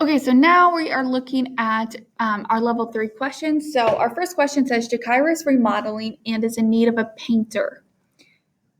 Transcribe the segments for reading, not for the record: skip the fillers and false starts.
Okay, so now we are looking at our level 3 questions. So our first question says, Jakira is remodeling and is in need of a painter.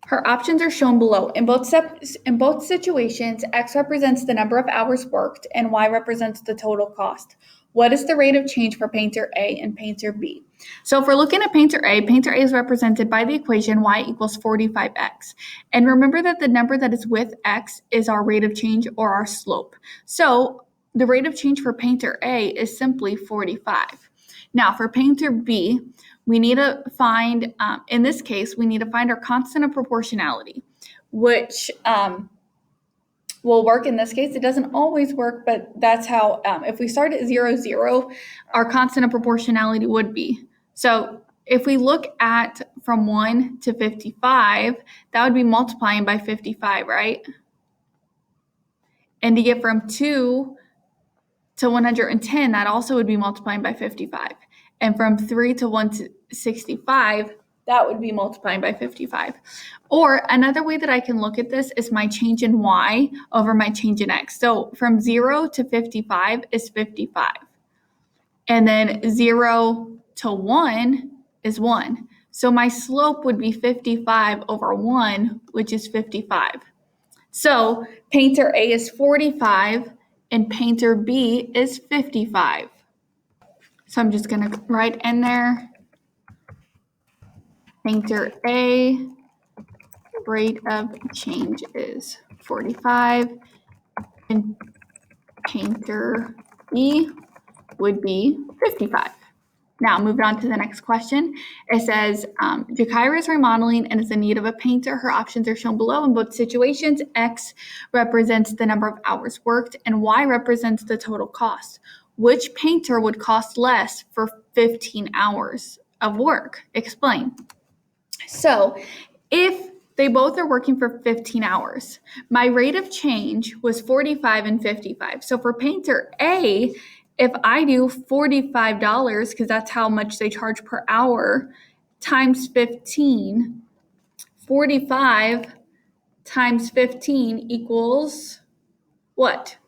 Her options are shown below. In both situations, X represents the number of hours worked and Y represents the total cost. What is the rate of change for painter A and painter B? So if we're looking at painter A is represented by the equation Y equals 45X. And remember that the number that is with X is our rate of change or our slope. So the rate of change for painter A is simply 45. Now for painter B, we need to find, in this case, we need to find our constant of proportionality, which will work in this case. It doesn't always work, but that's how, if we start at 0, 0, our constant of proportionality would be. So if we look at from 1 to 55, that would be multiplying by 55, right? And to get from 2 to 110, that also would be multiplying by 55. And from 3 to 165, that would be multiplying by 55. Or another way that I can look at this is my change in Y over my change in X. So from 0 to 55 is 55. And then 0 to 1 is 1. So my slope would be 55 over 1, which is 55. So painter A is 45 and painter B is 55. So I'm just going to write in there, painter A, rate of change is 45, and painter B would be 55. Now, moving on to the next question. It says, Jakira is remodeling and is in need of a painter. Her options are shown below. In both situations, X represents the number of hours worked and Y represents the total cost. Which painter would cost less for 15 hours of work? Explain. So, if they both are working for 15 hours, my rate of change was 45 and 55. So for painter A, if I do $45, because that's how much they charge per hour, times 15, 45 times 15 equals what?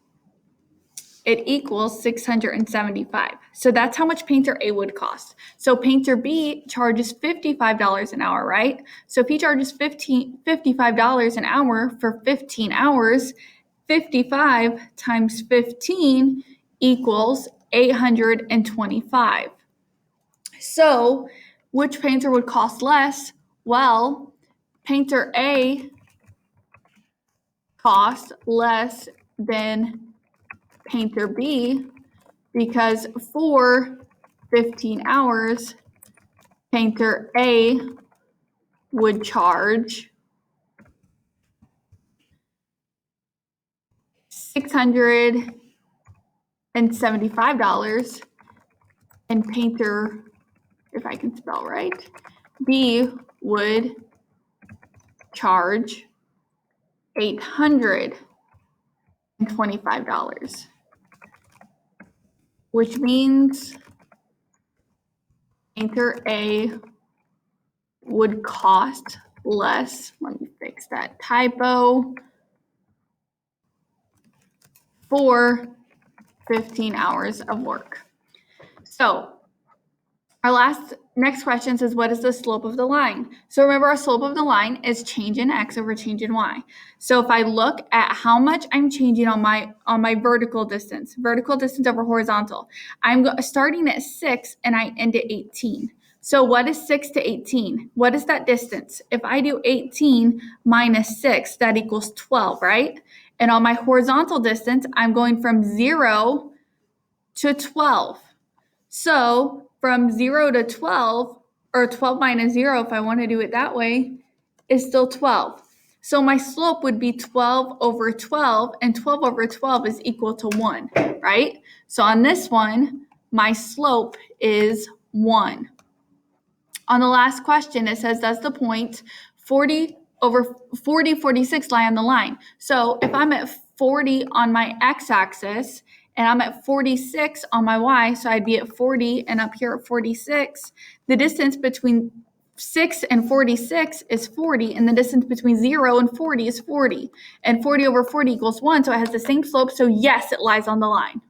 It equals 675. So that's how much painter A would cost. So painter B charges $55 an hour, right? So if he charges $55 an hour for 15 hours, 55 times 15 equals 825. So which painter would cost less? Well, painter A costs less than painter B because for 15 hours, painter A would charge $675 and painter, if I can spell right, B would charge $825. Which means painter A would cost less. Let me fix that typo. For 15 hours of work. So our next question says, what is the slope of the line? So remember, our slope of the line is change in X over change in Y. So if I look at how much I'm changing on my vertical distance over horizontal, I'm starting at 6 and I end at 18. So what is 6 to 18? What is that distance? If I do 18 minus 6, that equals 12, right? And on my horizontal distance, I'm going from 0 to 12. So from 0 to 12, or 12 minus 0, if I want to do it that way, is still 12. So my slope would be 12 over 12, and 12 over 12 is equal to 1, right? So on this one, my slope is 1. On the last question, it says, does the point 40, 46 lie on the line? So if I'm at 40 on my x-axis and I'm at 46 on my y, so I'd be at 40 and up here at 46, the distance between 6 and 46 is 40, and the distance between 0 and 40 is 40. And 40 over 40 equals 1, so it has the same slope, so yes, it lies on the line.